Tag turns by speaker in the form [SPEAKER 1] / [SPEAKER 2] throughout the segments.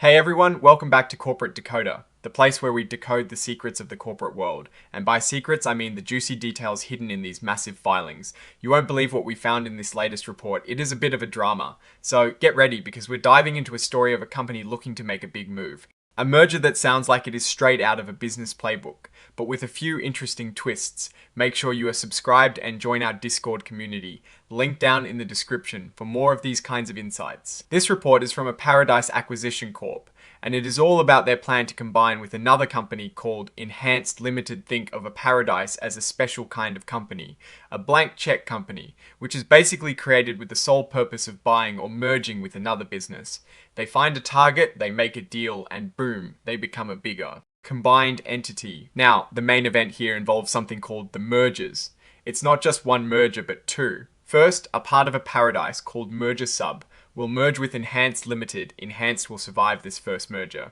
[SPEAKER 1] Hey everyone, welcome back to Corporate Decoder, the place where we decode the secrets of the corporate world. And by secrets, I mean the juicy details hidden in these massive filings. You won't believe what we found in this latest report. It is a bit of a drama. So get ready because we're diving into a story of a company looking to make a big move. A merger that sounds like it is straight out of a business playbook, but with a few interesting twists. Make sure you are subscribed and join our Discord community. Link down in the description for more of these kinds of insights. This report is from AParadise Acquisition Corp, and it is all about their plan to combine with another company called Enhanced Limited. Think of AParadise as a special kind of company, a blank check company, which is basically created with the sole purpose of buying or merging with another business. They find a target, they make a deal, and boom, they become a bigger combined entity. Now, the main event here involves something called the mergers. It's not just one merger, but two. First, a part of AParadise called Merger Sub will merge with Enhanced Limited. Enhanced will survive this first merger.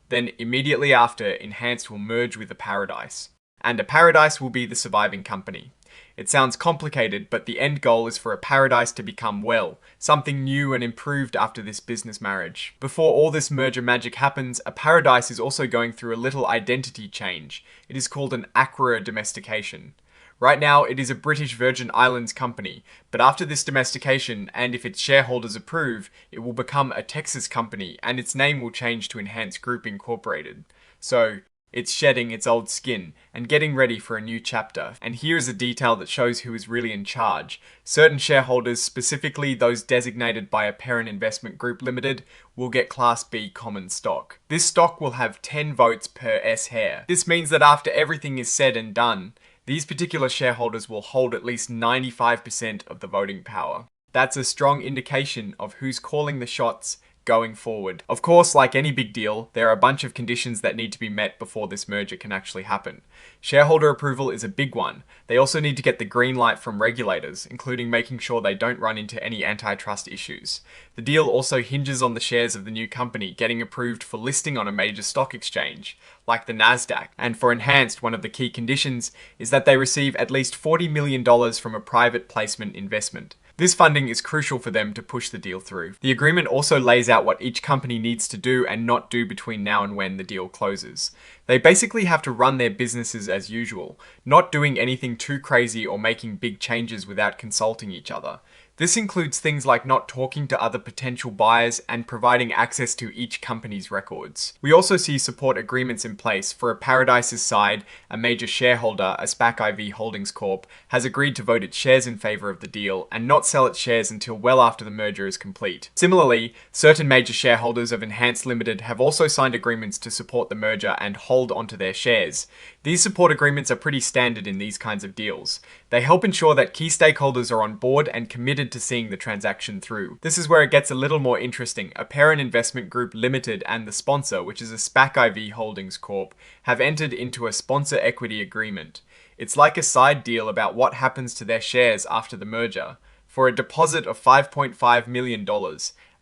[SPEAKER 1] Then immediately after, Enhanced will merge with AParadise, and AParadise will be the surviving company. It sounds complicated, but the end goal is for AParadise to become well, something new and improved after this business marriage. Before all this merger magic happens, AParadise is also going through a little identity change. It is called an Aqua domestication. Right now, it is a British Virgin Islands company, but after this domestication, and if its shareholders approve, it will become a Texas company, and its name will change to Enhanced Group Incorporated. So, it's shedding its old skin and getting ready for a new chapter. And here is a detail that shows who is really in charge. Certain shareholders, specifically those designated by a parent investment group limited, will get Class B common stock. This stock will have 10 votes per S-share. This means that after everything is said and done, these particular shareholders will hold at least 95% of the voting power. That's a strong indication of who's calling the shots going forward. Of course, like any big deal, there are a bunch of conditions that need to be met before this merger can actually happen. Shareholder approval is a big one. They also need to get the green light from regulators, including making sure they don't run into any antitrust issues. The deal also hinges on the shares of the new company getting approved for listing on a major stock exchange, like the Nasdaq. And for Enhanced, one of the key conditions is that they receive at least $40 million from a private placement investment. This funding is crucial for them to push the deal through. The agreement also lays out what each company needs to do and not do between now and when the deal closes. They basically have to run their businesses as usual, not doing anything too crazy or making big changes without consulting each other. This includes things like not talking to other potential buyers and providing access to each company's records. We also see support agreements in place. For AParadise's side, a major shareholder, a SPAC IV Holdings Corp, has agreed to vote its shares in favor of the deal and not sell its shares until well after the merger is complete. Similarly, certain major shareholders of Enhanced Limited have also signed agreements to support the merger and hold onto their shares. These support agreements are pretty standard in these kinds of deals. They help ensure that key stakeholders are on board and committed to seeing the transaction through. This is where it gets a little more interesting. A parent investment group limited and the sponsor, which is a SPAC IV Holdings Corp, have entered into a sponsor equity agreement. It's like a side deal about what happens to their shares after the merger. For a deposit of $5.5 million,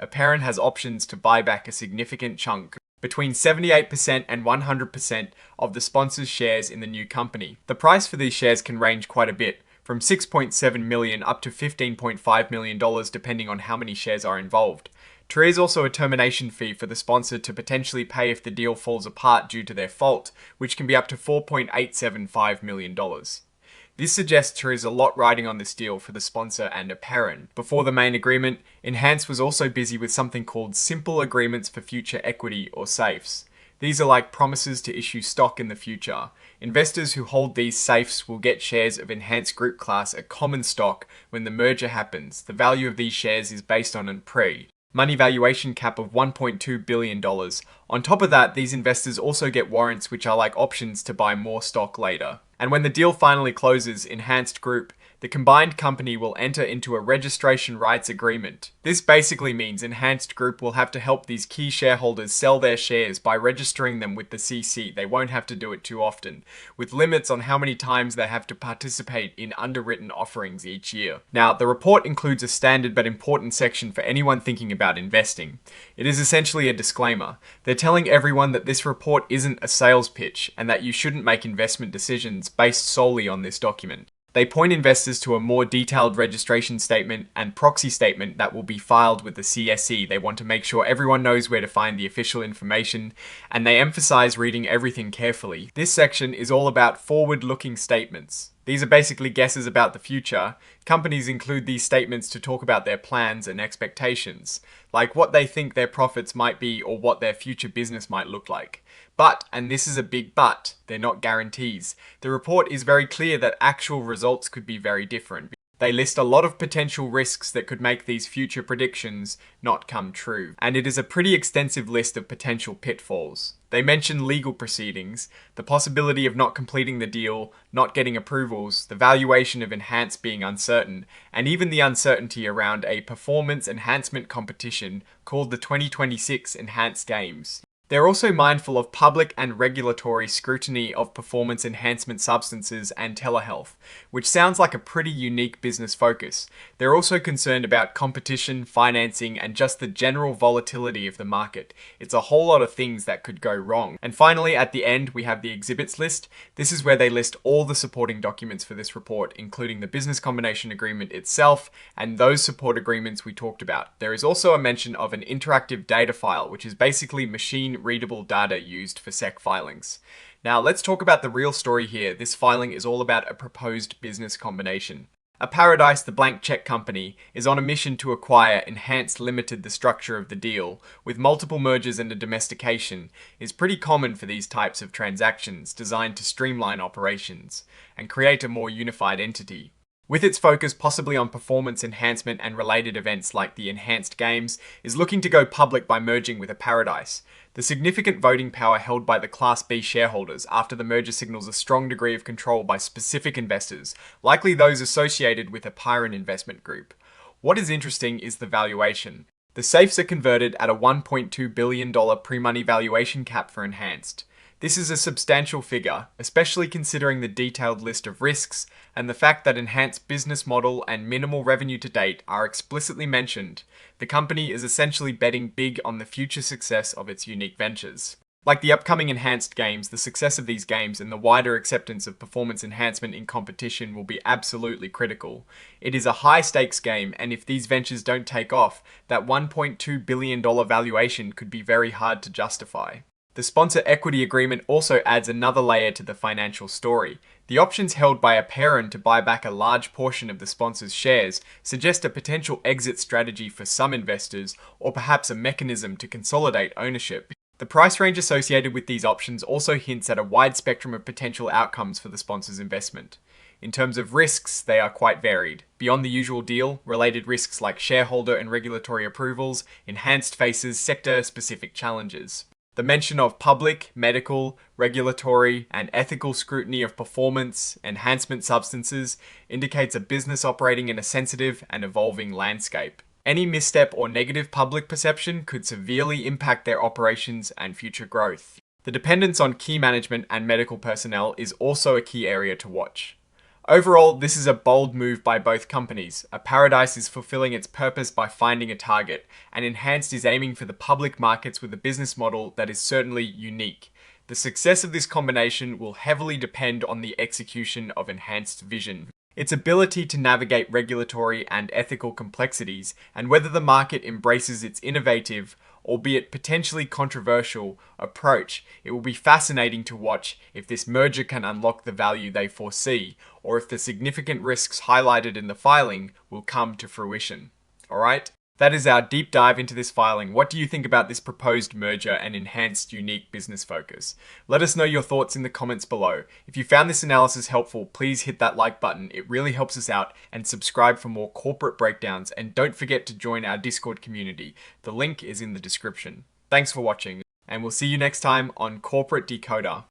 [SPEAKER 1] a parent has options to buy back a significant chunk, between 78% and 100% of the sponsor's shares in the new company. The price for these shares can range quite a bit, from $6.7 million up to $15.5 million depending on how many shares are involved. There is also a termination fee for the sponsor to potentially pay if the deal falls apart due to their fault, which can be up to $4.875 million. This suggests there is a lot riding on this deal for the sponsor and a parent. Before the main agreement, Enhanced was also busy with something called Simple Agreements for Future Equity, or SAFEs. These are like promises to issue stock in the future. Investors who hold these SAFEs will get shares of Enhanced Group Class at common stock when the merger happens. The value of these shares is based on a money valuation cap of $1.2 billion. On top of that, these investors also get warrants, which are like options to buy more stock later. And when the deal finally closes, Enhanced Group, the combined company will enter into a registration rights agreement. This basically means Enhanced Group will have to help these key shareholders sell their shares by registering them with the CC. They won't have to do it too often, with limits on how many times they have to participate in underwritten offerings each year. Now, the report includes a standard but important section for anyone thinking about investing. It is essentially a disclaimer. They're telling everyone that this report isn't a sales pitch and that you shouldn't make investment decisions based solely on this document. They point investors to a more detailed registration statement and proxy statement that will be filed with the CSE. They want to make sure everyone knows where to find the official information, and they emphasize reading everything carefully. This section is all about forward-looking statements. These are basically guesses about the future. Companies include these statements to talk about their plans and expectations, like what they think their profits might be or what their future business might look like. But, and this is a big but, they're not guarantees. The report is very clear that actual results could be very different. They list a lot of potential risks that could make these future predictions not come true. And it is a pretty extensive list of potential pitfalls. They mention legal proceedings, the possibility of not completing the deal, not getting approvals, the valuation of Enhanced being uncertain, and even the uncertainty around a performance enhancement competition called the 2026 Enhanced Games. They're also mindful of public and regulatory scrutiny of performance enhancement substances and telehealth, which sounds like a pretty unique business focus. They're also concerned about competition, financing, and just the general volatility of the market. It's a whole lot of things that could go wrong. And finally, at the end, we have the exhibits list. This is where they list all the supporting documents for this report, including the business combination agreement itself and those support agreements we talked about. There is also a mention of an interactive data file, which is basically machine-readable data used for SEC filings. Now let's talk about the real story here. This filing is all about a proposed business combination. AParadise, the blank check company, is on a mission to acquire Enhanced Limited. The structure of the deal, with multiple mergers and a domestication, is pretty common for these types of transactions designed to streamline operations and create a more unified entity. With its focus possibly on performance enhancement and related events like the Enhanced Games, is looking to go public by merging with AParadise. The significant voting power held by the Class B shareholders after the merger signals a strong degree of control by specific investors, likely those associated with a Pyron investment group. What is interesting is the valuation. The safes are converted at a $1.2 billion pre-money valuation cap for Enhanced. This is a substantial figure, especially considering the detailed list of risks and the fact that Enhanced business model and minimal revenue to date are explicitly mentioned. The company is essentially betting big on the future success of its unique ventures. Like the upcoming Enhanced games, the success of these games and the wider acceptance of performance enhancement in competition will be absolutely critical. It is a high-stakes game, and if these ventures don't take off, that $1.2 billion valuation could be very hard to justify. The sponsor equity agreement also adds another layer to the financial story. The options held by a parent to buy back a large portion of the sponsor's shares suggest a potential exit strategy for some investors, or perhaps a mechanism to consolidate ownership. The price range associated with these options also hints at a wide spectrum of potential outcomes for the sponsor's investment. In terms of risks, they are quite varied. Beyond the usual deal, related risks like shareholder and regulatory approvals, Enhanced faces sector-specific challenges. The mention of public, medical, regulatory, and ethical scrutiny of performance enhancement substances indicates a business operating in a sensitive and evolving landscape. Any misstep or negative public perception could severely impact their operations and future growth. The dependence on key management and medical personnel is also a key area to watch. Overall, this is a bold move by both companies. AParadise is fulfilling its purpose by finding a target, and Enhanced is aiming for the public markets with a business model that is certainly unique. The success of this combination will heavily depend on the execution of Enhanced's vision, its ability to navigate regulatory and ethical complexities, and whether the market embraces its innovative, albeit potentially controversial, approach. It will be fascinating to watch if this merger can unlock the value they foresee, or if the significant risks highlighted in the filing will come to fruition. Alright? That is our deep dive into this filing. What do you think about this proposed merger and Enhanced unique business focus? Let us know your thoughts in the comments below. If you found this analysis helpful, please hit that like button. It really helps us out, and subscribe for more corporate breakdowns, and don't forget to join our Discord community. The link is in the description. Thanks for watching, and we'll see you next time on Corporate Decoder.